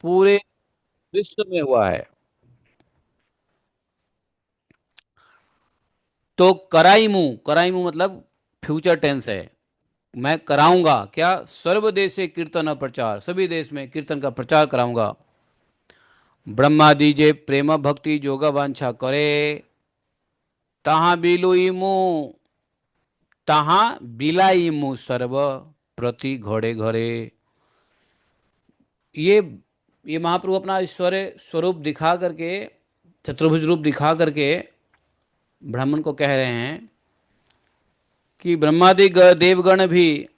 पूरे विश्व में हुआ है। तो कराईमू, कराईमू मतलब फ्यूचर टेंस है। मैं कराऊंगा क्या, सर्वदेशे कीर्तन प्रचार, सभी देश में कीर्तन का प्रचार कराऊंगा। ब्रह्मादि जे प्रेम भक्ति जोग वांछा करे, तहाँ बिलुईमु, तहाँ बिलाईमु सर्व प्रति घोड़े घरे। ये ये महाप्रभु अपना ईश्वरीय स्वरूप दिखा करके, चतुर्भुज रूप दिखा करके ब्राह्मण को कह रहे हैं कि ब्रह्मादि देवगण भी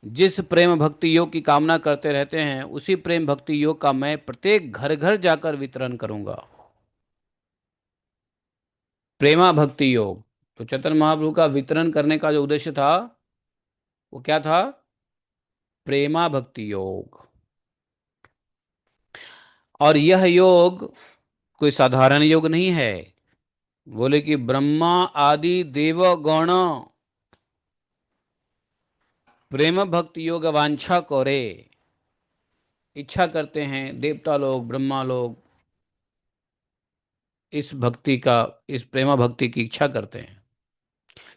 जिस प्रेम भक्ति योग की कामना करते रहते हैं, उसी प्रेम भक्ति योग का मैं प्रत्येक घर घर जाकर वितरण करूंगा। प्रेमा भक्ति योग, तो चैतन्य महाप्रभु का वितरण करने का जो उद्देश्य था वो क्या था? प्रेमा भक्ति योग। और यह योग कोई साधारण योग नहीं है। बोले कि ब्रह्मा आदि देवगण प्रेम भक्ति योग वांछा करे, इच्छा करते हैं देवता लोग, ब्रह्मा लोग इस भक्ति का, इस प्रेमा भक्ति की इच्छा करते हैं।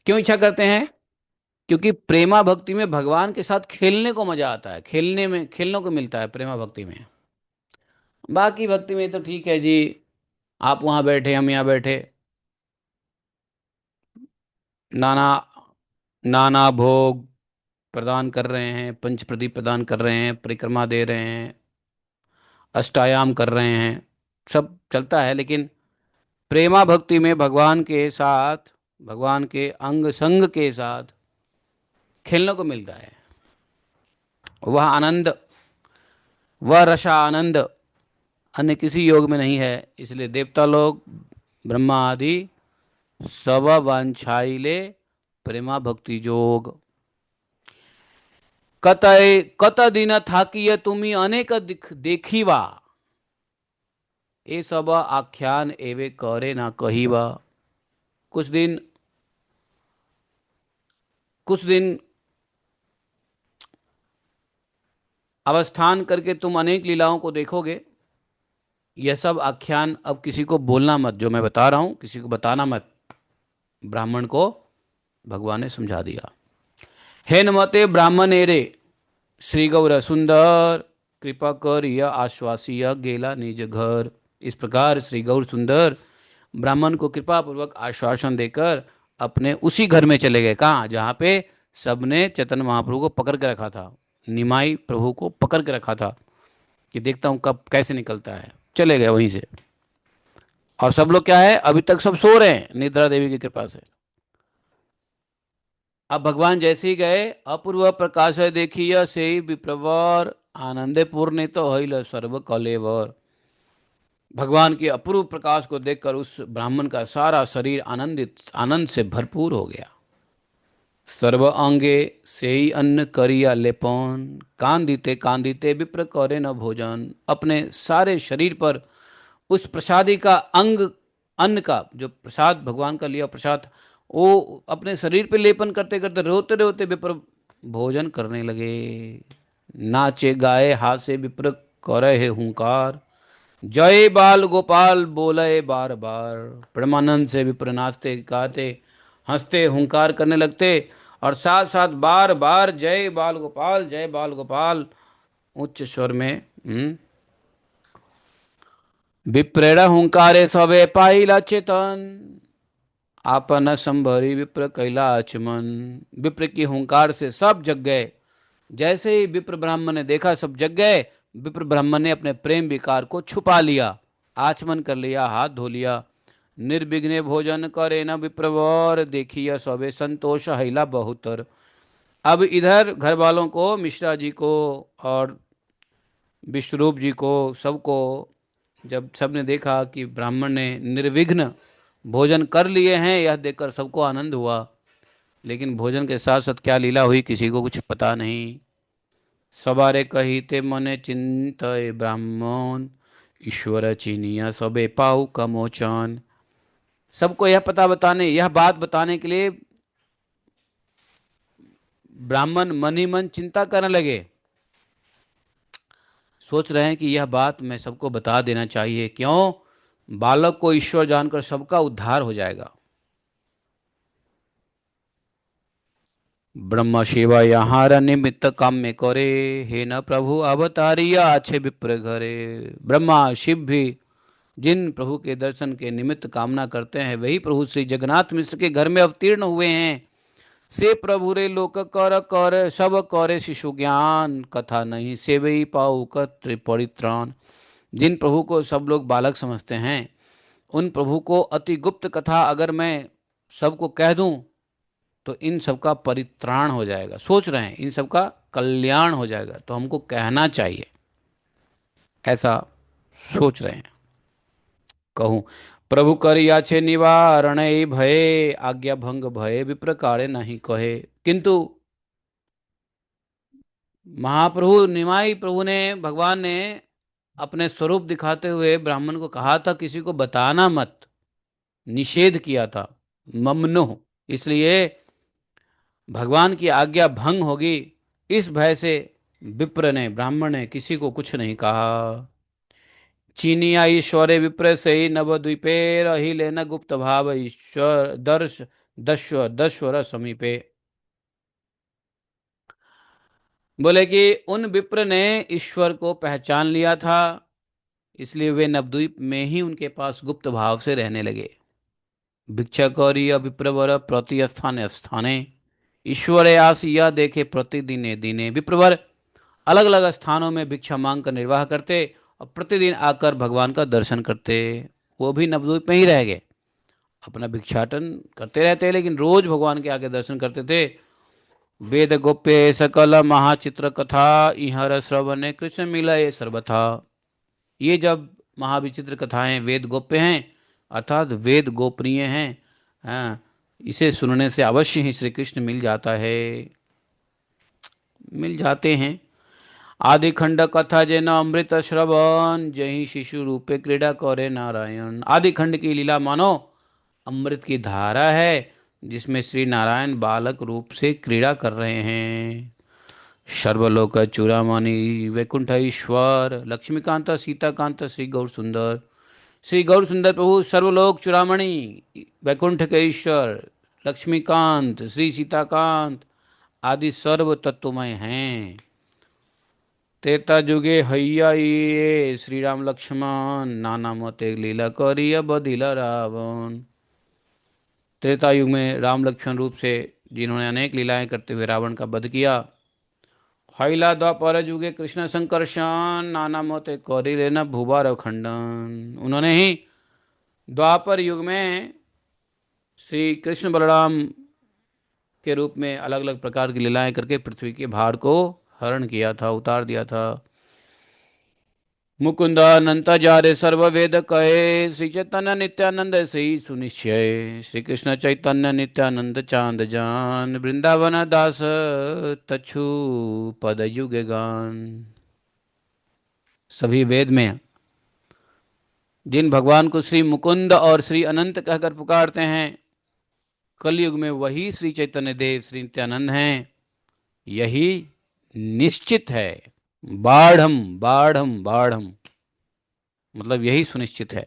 क्यों इच्छा करते हैं? क्योंकि प्रेमा भक्ति में भगवान के साथ खेलने को मजा आता है, खेलने में, खेलने को मिलता है प्रेमा भक्ति में। बाकी भक्ति में तो ठीक है जी, आप वहां बैठे हम यहाँ बैठे, नाना नाना भोग प्रदान कर रहे हैं, पंच प्रदीप प्रदान कर रहे हैं, परिक्रमा दे रहे हैं, अष्टायाम कर रहे हैं, सब चलता है। लेकिन प्रेमा भक्ति में भगवान के साथ, भगवान के अंग संग के साथ खेलने को मिलता है। वह आनंद, वह रसा आनंद अन्य किसी योग में नहीं है। इसलिए देवता लोग, ब्रह्मा आदि सब वांछाइले प्रेमा भक्ति जोग। कतय कत दिन थाकिय तुमी अनेक देखीवा, ये सब आख्यान एवे करे ना कहीवा। कुछ दिन, कुछ दिन अवस्थान करके तुम अनेक लीलाओं को देखोगे। यह सब आख्यान अब किसी को बोलना मत, जो मैं बता रहा हूं किसी को बताना मत। ब्राह्मण को भगवान ने समझा दिया। हेन मते ब्राह्मण एरे श्री गौर सुंदर, कृपा कर यह आश्वासी यह गेला निज घर। इस प्रकार श्री गौर सुंदर ब्राह्मण को कृपा पूर्वक आश्वासन देकर अपने उसी घर में चले गए। कहाँ? जहाँ पे सबने चैतन्य महाप्रभु को पकड़ के रखा था, निमाई प्रभु को पकड़ के रखा था कि देखता हूँ कब कैसे निकलता है। चले गए वहीं से। और सब लोग क्या है, अभी तक सब सो रहे हैं निद्रा देवी की कृपा से। अब भगवान जैसे ही गए, अपूर्व प्रकाश देखिय से विप्रवर, आनंदे पूर्ण तो हईल सर्व कलेवर। भगवान के अपूर्व प्रकाश को देखकर उस ब्राह्मण का सारा शरीर आनंदित, आनंद से भरपूर हो गया। सर्व अंगे से ही अन्न करिया लेपन, कांदिते कांदिते विप्र करे न भोजन। अपने सारे शरीर पर उस प्रसादी का अंग, अन्न का जो प्रसाद भगवान का लिया प्रसाद, वो अपने शरीर पे लेपन करते करते रोते रोते विप्र भोजन करने लगे। नाचे गाए हासे विप्र करे है हुंकार, जय बाल गोपाल बोले बार बार। परमानंद से विप्र नाचते गाते हंसते हुंकार करने लगते, और साथ साथ बार बार जय बाल गोपाल, जय बाल गोपाल उच्च स्वर में। विप्रेण हुंकारे सवे पाइला चेतन, आपन संभरी विप्र कैला आचमन। विप्र की हुंकार से सब जग गए। जैसे ही विप्र ब्राह्मण ने देखा सब जग गए। विप्र ब्राह्मण ने अपने प्रेम विकार को छुपा लिया, आचमन कर लिया, हाथ धो लिया। निर्विघ्ने भोजन करे न विप्रवर, देखिया सबे संतोष हैला बहुतर। अब इधर घर वालों को, मिश्रा जी को और विश्वरूप जी को, सबको जब सबने देखा कि ब्राह्मण ने निर्विघ्न भोजन कर लिए हैं, यह देखकर सबको आनंद हुआ। लेकिन भोजन के साथ साथ क्या लीला हुई किसी को कुछ पता नहीं। सवारे कहिते मने चिंत ब्राह्मण, ईश्वर चिनिया सबे पाऊ कमोचन। सबको यह पता बताने, यह बात बताने के लिए ब्राह्मण मन ही मन चिंता करने लगे। सोच रहे हैं कि यह बात मैं सबको बता देना चाहिए। क्यों? बालक को ईश्वर जानकर सबका उद्धार हो जाएगा। ब्रह्म शिव यहाँ निमित्त काम में करे, हे न प्रभु अवतारिया अच्छे विप्र घरे। ब्रह्मा शिव भी जिन प्रभु के दर्शन के निमित्त कामना करते हैं, वही प्रभु श्री जगन्नाथ मिश्र के घर में अवतीर्ण हुए हैं। से प्रभु रे लोक कर कर सब करे शिशु ज्ञान, कथा नहीं सेवई पाऊ कत्र परित्राण। जिन प्रभु को सब लोग बालक समझते हैं, उन प्रभु को अति गुप्त कथा अगर मैं सबको कह दूं तो इन सबका परित्राण हो जाएगा। सोच रहे हैं इन सबका कल्याण हो जाएगा, तो हमको कहना चाहिए, ऐसा सोच रहे हैं। कहूँ प्रभु कर याछे निवारण भय, आज्ञा भंग भय विप्रकारे नहीं कहे। किंतु महाप्रभु निमाई प्रभु ने, भगवान ने अपने स्वरूप दिखाते हुए ब्राह्मण को कहा था किसी को बताना मत, निषेध किया था, ममनो। इसलिए भगवान की आज्ञा भंग होगी, इस भय से विप्र ने, ब्राह्मण ने किसी को कुछ नहीं कहा। चीनिया ईश्वरे विप्र से नवद्वीपे रही लेना गुप्त भाव ईश्वर दर्श दस्व दस्वर समीपे। बोले कि उन विप्र ने ईश्वर को पहचान लिया था, इसलिए वे नवद्वीप में ही उनके पास गुप्त भाव से रहने लगे। भिक्षा कौरी विप्रवर प्रति स्थाने स्थाने, ईश्वर आस यह देखे प्रतिदिने दिने। विप्रवर अलग अलग स्थानों में भिक्षा मांग कर निर्वाह करते और प्रतिदिन आकर भगवान का दर्शन करते। वो भी नवद्वीप में ही रह गए, अपना भिक्षाटन करते रहते, लेकिन रोज भगवान के आके दर्शन करते थे। वेद गोप्य सकल महाचित्र कथा, इहर श्रवण कृष्ण मिला ये सर्वथा। ये जब महाविचित्र कथाएं वेद गोप्य हैं, अर्थात वेद गोपनीय हैं, हाँ, इसे सुनने से अवश्य ही श्री कृष्ण मिल जाता है, मिल जाते हैं। आदि खंड कथा जैन अमृत श्रवण, जही शिशु रूपे क्रीड़ा करे नारायण। आदि खंड की लीला मानो अमृत की धारा है, जिसमें श्री नारायण बालक रूप से क्रीड़ा कर रहे हैं। सर्वलोक चूड़ामणि वैकुंठ ईश्वर, लक्ष्मीकांत सीताकांत श्री गौर सुंदर। श्री गौर सुंदर प्रभु सर्वलोक चूड़ामणि, वैकुंठ के ईश्वर, लक्ष्मीकांत, श्री सीताकांत आदि सर्व तत्वमय हैं। त्रेता जुगे हैया ये श्री राम लक्ष्मण, नाना मोते लीला करिया बदिला रावण। त्रेता युग में राम लक्ष्मण रूप से जिन्होंने अनेक लीलाएं करते हुए रावण का वध किया। हैला द्वापर जुगे कृष्ण संकर्षण, नाना मोते कौरी लेना भूभार खंडन। उन्होंने ही द्वापर युग में श्री कृष्ण बलराम के रूप में अलग अलग प्रकार की लीलाएं करके पृथ्वी के भार को हरण किया था, उतार दिया था। मुकुंद अनंत जारे सर्ववेद कहे, श्री चैतन्य नित्यानंद श्री सुनिश्चय। श्री कृष्ण चैतन्य नित्यानंद चांद जान, वृंदावन दास तछु पद युग गान। सभी वेद में जिन भगवान को श्री मुकुंद और श्री अनंत कहकर पुकारते हैं, कलयुग में वही श्री चैतन्य देव श्री नित्यानंद हैं, यही निश्चित है। बाढ़म बाढ़म बाढ़म मतलब यही सुनिश्चित है।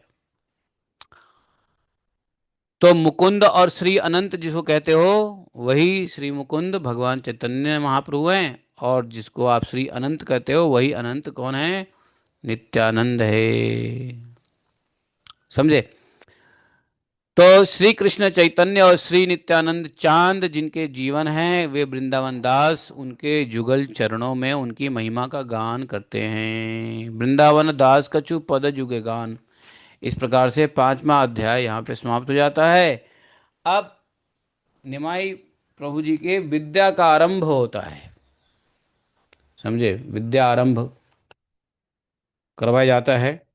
तो मुकुंद और श्री अनंत जिसको कहते हो, वही श्री मुकुंद भगवान चैतन्य महाप्रभु हैं, और जिसको आप श्री अनंत कहते हो, वही अनंत कौन है? नित्यानंद है। समझे? तो श्री कृष्ण चैतन्य और श्री नित्यानंद चांद जिनके जीवन हैं, वे वृंदावन दास उनके जुगल चरणों में उनकी महिमा का गान करते हैं। वृंदावन दास कछु पद जुगे गान। इस प्रकार से 5वां अध्याय यहाँ पे समाप्त हो जाता है। अब निमाई प्रभु जी के विद्या का आरंभ होता है। समझे? विद्या आरंभ करवाया जाता है।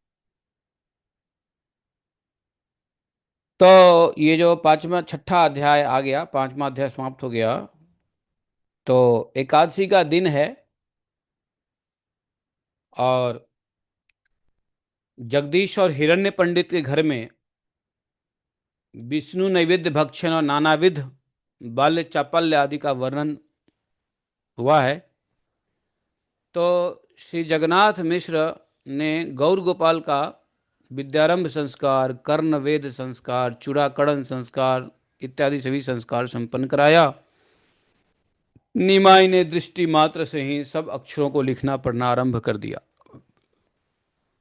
तो ये जो 6वां अध्याय आ गया, 5वां अध्याय समाप्त हो गया। तो एकादशी का दिन है और जगदीश और हिरण्य पंडित के घर में विष्णु नैवेद्य भक्षण और नानाविध बाल्य चापल्य आदि का वर्णन हुआ है। तो श्री जगन्नाथ मिश्र ने गौर गोपाल का विद्यारंभ संस्कार, कर्ण वेद संस्कार, चूड़ाकरण संस्कार इत्यादि सभी संस्कार संपन्न कराया। निमाई ने दृष्टि मात्र से ही सब अक्षरों को लिखना पढ़ना आरंभ कर दिया।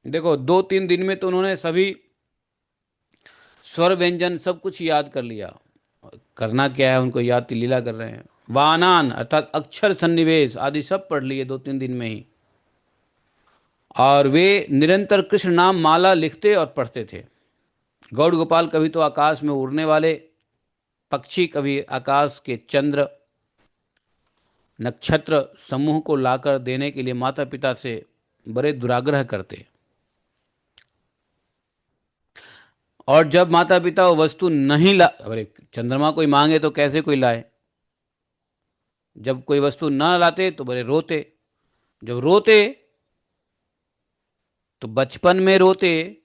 देखो 2-3 दिन में तो उन्होंने सभी स्वर व्यंजन सब कुछ याद कर लिया। करना क्या है, उनको याद लीला कर रहे हैं। वानान अर्थात अक्षर सन्निवेश आदि सब पढ़ लिए 2-3 दिन में ही। और वे निरंतर कृष्ण नाम माला लिखते और पढ़ते थे। गौड़ गोपाल कभी तो आकाश में उड़ने वाले पक्षी, कभी आकाश के चंद्र नक्षत्र समूह को लाकर देने के लिए माता पिता से बड़े दुराग्रह करते। और जब माता पिता वो वस्तु नहीं ला, अरे चंद्रमा कोई मांगे तो कैसे कोई लाए, जब कोई वस्तु ना लाते तो बड़े रोते। जब रोते तो बचपन में रोते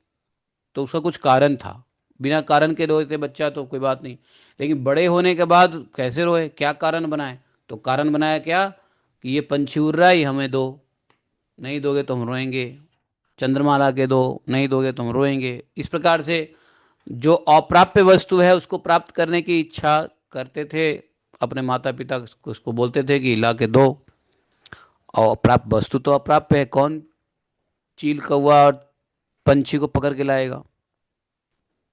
तो उसका कुछ कारण था, बिना कारण के रोते बच्चा तो कोई बात नहीं, लेकिन बड़े होने के बाद कैसे रोए, क्या कारण बनाए, तो कारण बनाया क्या कि ये पंछी उड़ रहा है, हमें दो, नहीं दोगे तो हम रोएंगे। चंद्रमा ला के दो, नहीं दोगे तो हम रोएंगे। इस प्रकार से जो अप्राप्य वस्तु है उसको प्राप्त करने की इच्छा करते थे। अपने माता पिता को उसको बोलते थे कि ला के दो। और अप्राप्य वस्तु तो अप्राप्य है, कौन चील कौवा और पंछी को पकड़ के लाएगा,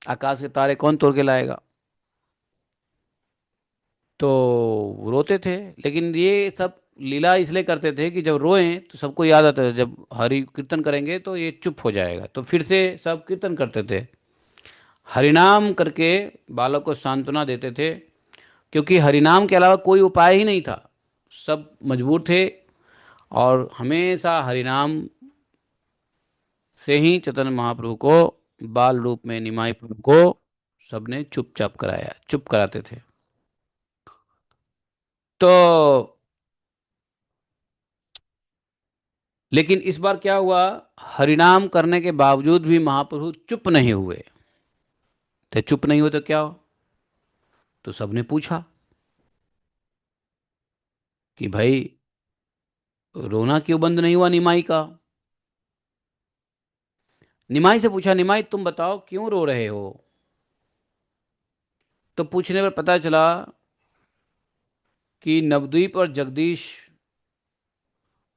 आकाश के तारे कौन तोड़ के लाएगा। तो रोते थे, लेकिन ये सब लीला इसलिए करते थे कि जब रोएं तो सबको याद आता है, जब हरि कीर्तन करेंगे तो ये चुप हो जाएगा, तो फिर से सब कीर्तन करते थे। हरिनाम करके बालक को सांत्वना देते थे, क्योंकि हरिनाम के अलावा कोई उपाय ही नहीं था, सब मजबूर थे। और हमेशा हरिनाम से ही चैतन्य महाप्रभु को बाल रूप में निमाई प्रभु को सबने चुपचाप कराया, चुप कराते थे। तो लेकिन इस बार क्या हुआ, हरिनाम करने के बावजूद भी महाप्रभु चुप नहीं हुए। तो चुप नहीं हुए तो क्या हो, तो सबने पूछा कि भाई रोना क्यों बंद नहीं हुआ निमाई का। निमाई से पूछा, निमाई तुम बताओ क्यों रो रहे हो। तो पूछने पर पता चला कि नवद्वीप और जगदीश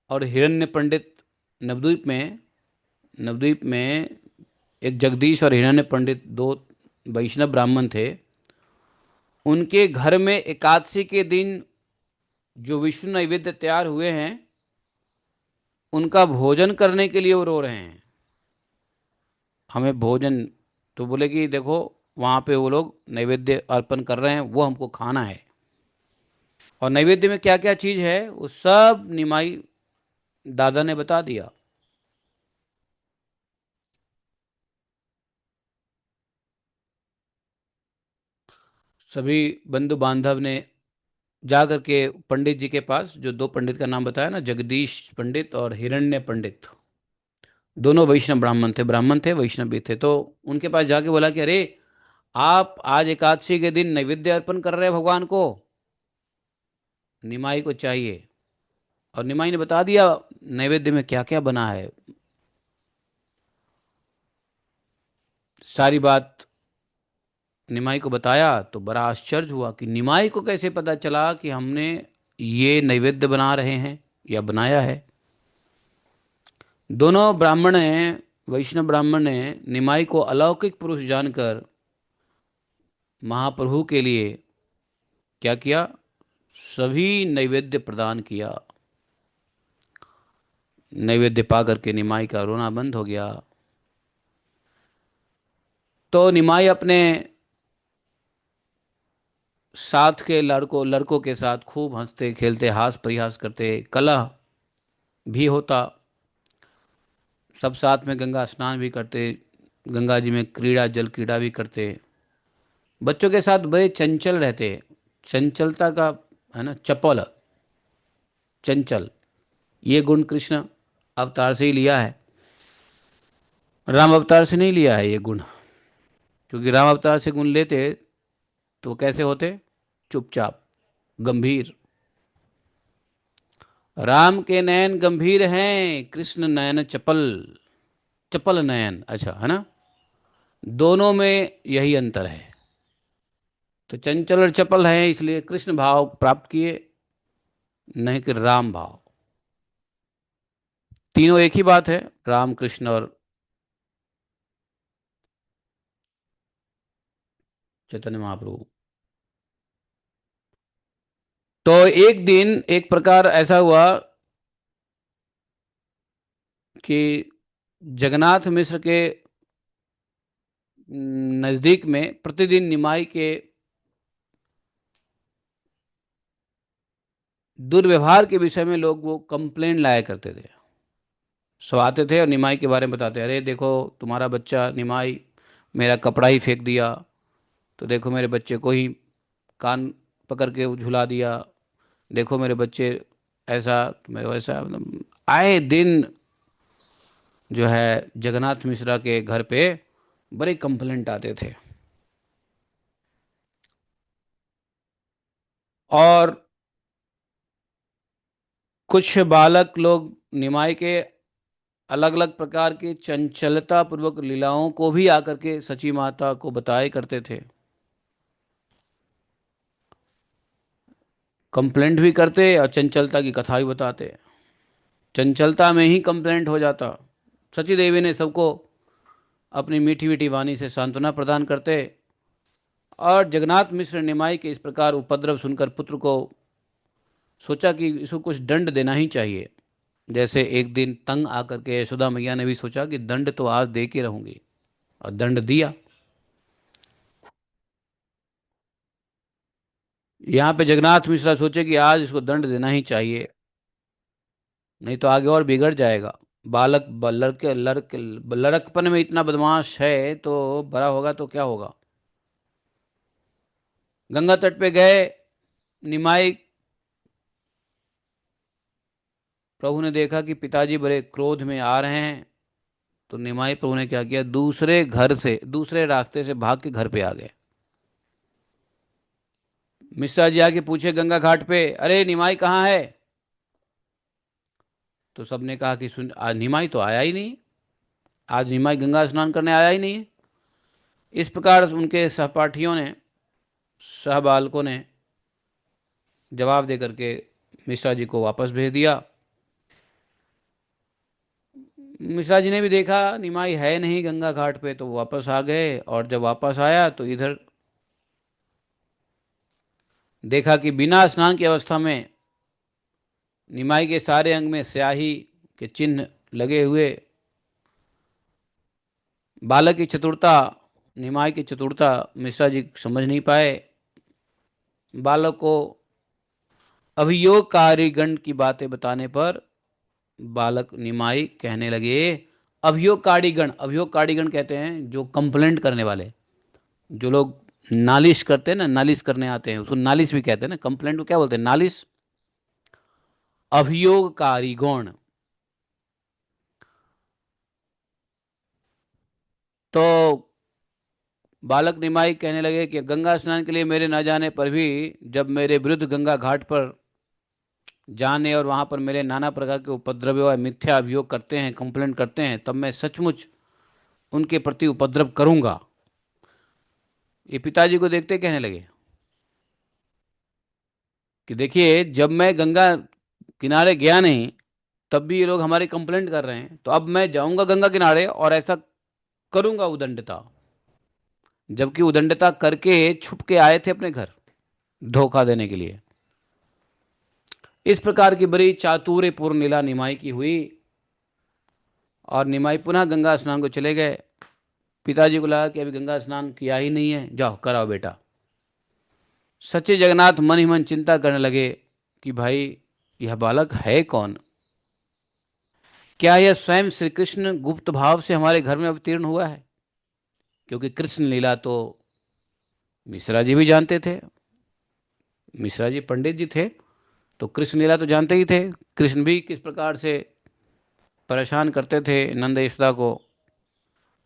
और हिरण्य पंडित, नवद्वीप में एक जगदीश और हिरण्य पंडित दो वैष्णव ब्राह्मण थे। उनके घर में एकादशी के दिन जो विष्णु नैवेद्य तैयार हुए हैं उनका भोजन करने के लिए वो रो रहे हैं, हमें भोजन। तो बोले कि देखो वहाँ पे वो लोग नैवेद्य अर्पण कर रहे हैं, वो हमको खाना है। और नैवेद्य में क्या क्या चीज़ है वो सब निमाई दादा ने बता दिया। सभी बंधु बांधव ने जा करके पंडित जी के पास, जो दो पंडित का नाम बताया ना, जगदीश पंडित और हिरण्य पंडित, दोनों वैष्णव ब्राह्मण थे वैष्णव भी थे। तो उनके पास जाके बोला कि अरे आप आज एकादशी के दिन नैवेद्य अर्पण कर रहे हैं भगवान को, निमाई को चाहिए। और निमाई ने बता दिया नैवेद्य में क्या क्या बना है, सारी बात निमाई को बताया। तो बड़ा आश्चर्य हुआ कि निमाई को कैसे पता चला कि हमने ये नैवेद्य बना रहे हैं या बनाया है। दोनों ब्राह्मण ने, वैष्णव ब्राह्मण ने निमाई को अलौकिक पुरुष जानकर महाप्रभु के लिए क्या किया, सभी नैवेद्य प्रदान किया। नैवेद्य पा करके निमाई का रोना बंद हो गया। तो निमाई अपने साथ के लड़कों के साथ खूब हंसते खेलते, हास परिहास करते, कलह भी होता, सब साथ में गंगा स्नान भी करते, गंगा जी में जल क्रीड़ा भी करते। बच्चों के साथ बड़े चंचल रहते, चंचलता का है ना, चपल, चंचल, ये गुण कृष्ण अवतार से ही लिया है, राम अवतार से नहीं लिया है ये गुण। क्योंकि राम अवतार से गुण लेते तो कैसे होते, चुपचाप, गंभीर। राम के नयन गंभीर हैं, कृष्ण नयन चपल। चपल नयन, अच्छा है ना। दोनों में यही अंतर है। तो चंचल और चपल हैं इसलिए कृष्ण भाव प्राप्त किए, नहीं कि राम भाव। तीनों एक ही बात है, राम कृष्ण और चैतन्य महाप्रभु। तो एक दिन एक प्रकार ऐसा हुआ कि जगन्नाथ मिश्र के नजदीक में प्रतिदिन निमाई के दुर्व्यवहार के विषय में लोग वो कंप्लेंट लाया करते थे। सब आते थे और निमाई के बारे में बताते, अरे देखो तुम्हारा बच्चा निमाई मेरा कपड़ा ही फेंक दिया, तो देखो मेरे बच्चे को ही कान पकड़ के झुला दिया, देखो मेरे बच्चे ऐसा तुम्हें वैसा, मतलब आए दिन जो है जगन्नाथ मिश्रा के घर पे बड़े कंप्लेंट आते थे। और कुछ बालक लोग निमाई के अलग अलग प्रकार की चंचलता पूर्वक लीलाओं को भी आकर के सची माता को बताए करते थे। कंप्लेंट भी करते और चंचलता की कथा भी बताते। चंचलता में ही कंप्लेंट हो जाता। सची देवी ने सबको अपनी मीठी मीठी वाणी से सांत्वना प्रदान करते। और जगन्नाथ मिश्र निमाई के इस प्रकार उपद्रव सुनकर पुत्र को सोचा कि इसको कुछ दंड देना ही चाहिए। जैसे एक दिन तंग आकर के यशोदा मैया ने भी सोचा कि दंड तो आज दे के रहूंगी, और दंड दिया। यहाँ पे जगन्नाथ मिश्रा सोचे कि आज इसको दंड देना ही चाहिए, नहीं तो आगे और बिगड़ जाएगा। बालक लड़के लड़के लड़कपन में इतना बदमाश है, तो बड़ा होगा तो क्या होगा। गंगा तट पे गए। निमाई प्रभु ने देखा कि पिताजी बड़े क्रोध में आ रहे हैं, तो निमाई प्रभु ने क्या किया, दूसरे घर से दूसरे रास्ते से भाग के घर पे आ गए। मिश्रा जी आके पूछे गंगा घाट पे, अरे निमाई कहाँ है। तो सबने कहा कि सुन, आज निमाई तो आया ही नहीं, आज निमाई गंगा स्नान करने आया ही नहीं है। इस प्रकार उनके सहपाठियों ने, सह बालकों ने जवाब दे करके मिश्रा जी को वापस भेज दिया। मिश्रा जी ने भी देखा निमाई है नहीं गंगा घाट पे, तो वो वापस आ गए। और जब वापस आया तो इधर देखा कि बिना स्नान की अवस्था में निमाई के सारे अंग में स्याही के चिन्ह लगे हुए। बालक की चतुरता, निमाई की चतुरता मिश्रा जी समझ नहीं पाए। बालक को अभियोगकारी गण की बातें बताने पर बालक निमाई कहने लगे, अभियोगकारी गण, अभियोगकारी गण कहते हैं जो कंप्लेंट करने वाले, जो लोग नालिश करते हैं ना, नालिश करने आते हैं उसको नालिश भी कहते हैं ना, कंप्लेंट को क्या बोलते हैं, नालिश। अभियोगकारी गण। तो बालक निमाई कहने लगे कि गंगा स्नान के लिए मेरे न जाने पर भी जब मेरे विरुद्ध गंगा घाट पर जाने और वहां पर मेरे नाना प्रकार के उपद्रव और मिथ्या अभियोग करते हैं, कंप्लेंट करते हैं, तब मैं सचमुच उनके प्रति उपद्रव करूंगा। ये पिताजी को देखते कहने लगे कि देखिए जब मैं गंगा किनारे गया नहीं तब भी ये लोग हमारी कंप्लेंट कर रहे हैं, तो अब मैं जाऊंगा गंगा किनारे और ऐसा करूंगा उदंडता, जबकि उदंडता करके छुप के आए थे अपने घर धोखा देने के लिए। इस प्रकार की बड़ी चातुर्यपूर्ण लीला निमाई की हुई। और निमाई पुनः गंगा स्नान को चले गए। पिताजी को लगा कि अभी गंगा स्नान किया ही नहीं है, जाओ कराओ बेटा। सच्चे जगन्नाथ मन ही मन चिंता करने लगे कि भाई यह बालक है कौन। क्या यह स्वयं श्री कृष्ण गुप्त भाव से हमारे घर में अवतीर्ण हुआ है। क्योंकि कृष्ण लीला तो मिश्रा जी भी जानते थे, मिश्रा जी पंडित जी थे, तो कृष्ण लीला तो जानते ही थे। कृष्ण भी किस प्रकार से परेशान करते थे नंद यशोदा को,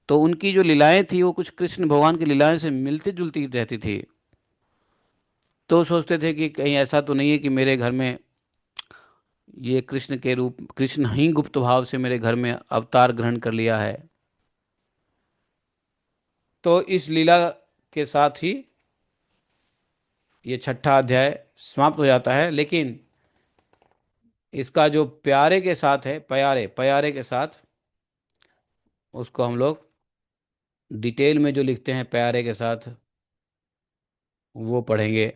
तो उनकी जो लीलाएं थी वो कुछ कृष्ण भगवान की लीलाएं से मिलती जुलती रहती थी। तो सोचते थे कि कहीं ऐसा तो नहीं है कि मेरे घर में ये कृष्ण के रूप, कृष्ण ही गुप्त भाव से मेरे घर में अवतार ग्रहण कर लिया है। तो इस लीला के साथ ही ये छठा अध्याय समाप्त हो जाता है। लेकिन इसका जो प्यारे के साथ है, प्यारे प्यारे के साथ, उसको हम लोग डिटेल में जो लिखते हैं प्यारे के साथ, वो पढ़ेंगे।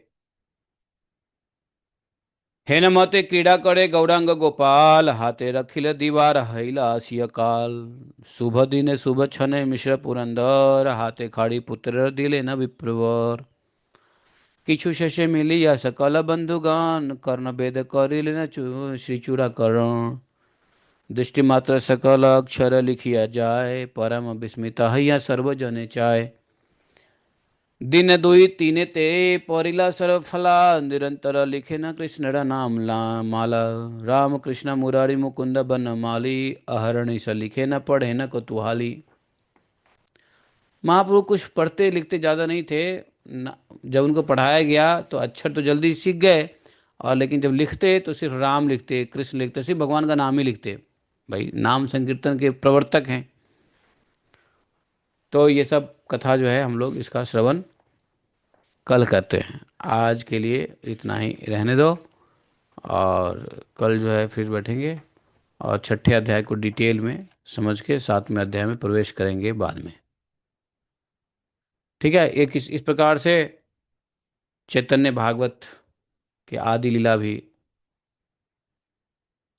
हेन मते क्रीड़ा करे गौरांग गोपाल, हाथे रखिल दीवार हैला आसिय काल। शुभ दिन शुभ छने मिश्र पुरंदर, हाथे खाड़ी पुत्र दिले न विप्रवर। किछु शशे मिलिया सकल बंधुगान, कर्ण भेद करिले न श्री चूड़ा करण। दृष्टि मात्र सकल अक्षर लिखिया जाय, परम विस्मित हैया सर्व जने चाय। दिन दुई तीन ते परिला सरफला, निरंतर लिखे न कृष्ण नाम ला माला। राम कृष्ण मुरारी मुकुंद बनमाली, अहरणी स लिखे न पढ़े न कुतूहली। महाप्रभु कुछ पढ़ते लिखते ज़्यादा नहीं थे। जब उनको पढ़ाया गया तो अक्षर तो जल्दी सीख गए, और लेकिन जब लिखते तो सिर्फ राम लिखते, कृष्ण लिखते, सिर्फ भगवान का नाम ही लिखते। भाई नाम संकीर्तन के प्रवर्तक हैं। तो ये सब कथा जो है हम लोग इसका श्रवण कल करते हैं। आज के लिए इतना ही रहने दो, और कल जो है फिर बैठेंगे और छठे अध्याय को डिटेल में समझ के सातवें अध्याय में प्रवेश करेंगे बाद में। ठीक है। एक इस प्रकार से चैतन्य भागवत के आदि लीला भी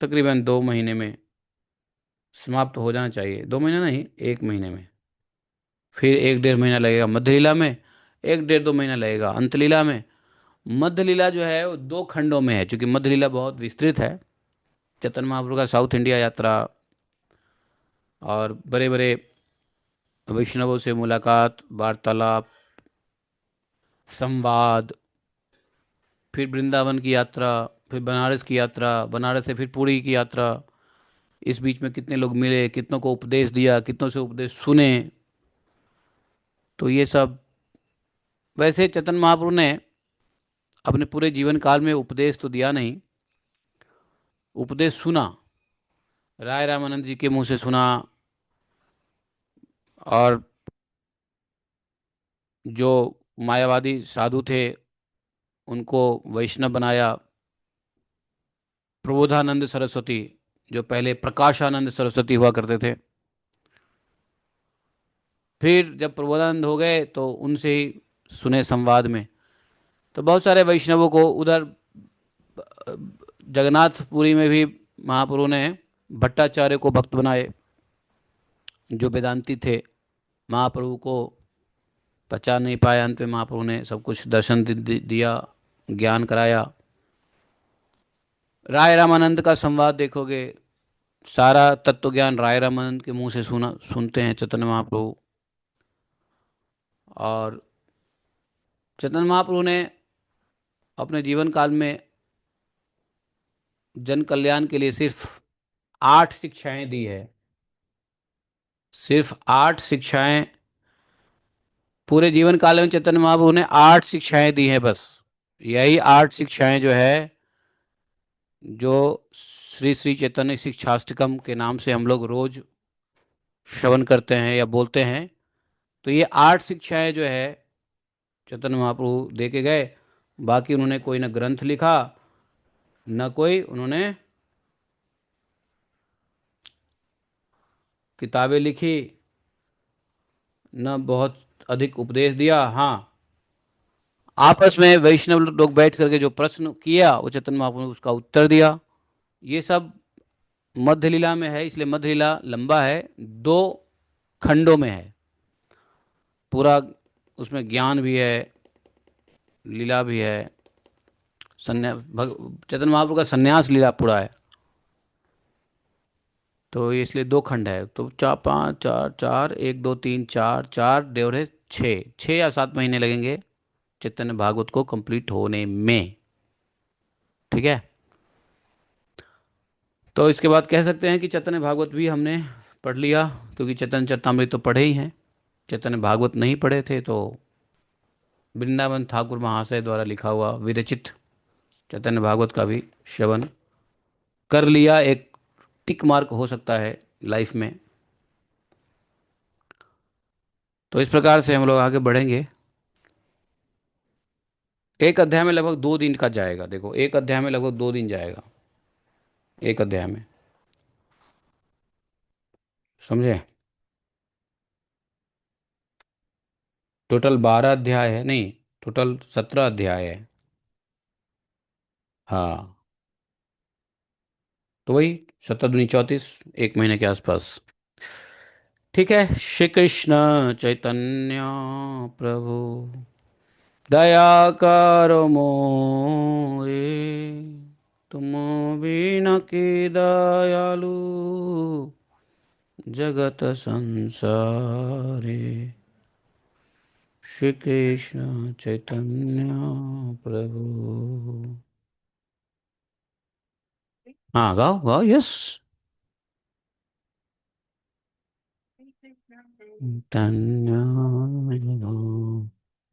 तकरीबन 2 महीने में समाप्त हो जाना चाहिए। 2 महीना नहीं, 1 महीने में। फिर 1 डेढ़ महीना लगेगा मध्य लीला में, 1 डेढ़ 2 महीना लगेगा अंत लीला में। मध्य लीला जो है वो 2 खंडों में है, क्योंकि मध्य लीला बहुत विस्तृत है। चैतन्य महाप्रभु का साउथ इंडिया यात्रा, और बड़े बड़े वैष्णवों से मुलाकात, वार्तालाप, संवाद, फिर वृंदावन की यात्रा, फिर बनारस की यात्रा, बनारस से फिर पुरी की यात्रा। इस बीच में कितने लोग मिले, कितनों को उपदेश दिया, कितनों से उपदेश सुने। तो ये सब, वैसे चैतन्य महाप्रभु ने अपने पूरे जीवन काल में उपदेश तो दिया नहीं, उपदेश सुना। राय रामानंद जी के मुंह से सुना, और जो मायावादी साधु थे उनको वैष्णव बनाया। प्रबोधानंद सरस्वती, जो पहले प्रकाशानंद सरस्वती हुआ करते थे, फिर जब प्रबोधानंद हो गए तो उनसे ही सुने संवाद में। तो बहुत सारे वैष्णवों को उधर जगन्नाथपुरी में भी महाप्रभु ने भट्टाचार्य को भक्त बनाए, जो वेदांती थे। महाप्रभु को पचा नहीं पाया, अंत में महाप्रभु ने सब कुछ दर्शन दिया, ज्ञान कराया। राय रामानंद का संवाद देखोगे, सारा तत्व ज्ञान राय रामानंद के मुंह से सुनते हैं चैतन्य महाप्रभु। और चैतन्य महाप्रभु ने अपने जीवन काल में जन कल्याण के लिए सिर्फ 8 शिक्षाएं दी है। सिर्फ 8 शिक्षाएं, पूरे जीवन काल में चैतन्य महाप्रभु ने 8 शिक्षाएं दी हैं बस। यही 8 शिक्षाएं जो है, जो श्री श्री चैतन्य शिक्षाष्टकम के नाम से हम लोग रोज श्रवण करते हैं या बोलते हैं। तो ये 8 शिक्षाएं जो है चैतन्य महाप्रभु दे के गए। बाकी उन्होंने कोई न ग्रंथ लिखा, न कोई उन्होंने किताबें लिखी, न बहुत अधिक उपदेश दिया। हाँ, आपस में वैष्णव लोग बैठ करके जो प्रश्न किया वो चैतन्य महाप्रभु ने उसका उत्तर दिया। ये सब मध्य लीला में है, इसलिए मध्य लीला लंबा है, 2 खंडों में है पूरा। उसमें ज्ञान भी है, लीला भी है। चैतन्य महाप्रभु का संन्यास लीला पूरा है। तो ये इसलिए 2 खंड है। तो 4 5 4 4 1 2 3 4 4 देवरे 6 6 या 7 महीने लगेंगे चैतन्य भागवत को कंप्लीट होने में। ठीक है। तो इसके बाद कह सकते हैं कि चैतन्य भागवत भी हमने पढ़ लिया, क्योंकि चैतन्य चरितामृत तो पढ़े ही हैं। चैतन्य भागवत नहीं पढ़े थे तो वृंदावन ठाकुर महाशय द्वारा लिखा हुआ विरचित चैतन्य भागवत का भी श्रवण कर लिया, एक टिक मार्क हो सकता है लाइफ में। तो इस प्रकार से हम लोग आगे बढ़ेंगे। एक अध्याय में लगभग 2 दिन का जाएगा, देखो एक अध्याय में लगभग 2 दिन जाएगा, एक अध्याय में। समझे? टोटल 12 अध्याय है, नहीं, टोटल 17 अध्याय है। हाँ, तो वही 17 दूनी 34, 1 महीने के आसपास। ठीक है। श्री कृष्ण चैतन्य प्रभु दया करो मोरे, तुम बिन की दयालु जगत संसारे। श्री कृष्ण चैतन्य प्रभु। हाँ, गाओ गाओ, यस। चैतन्य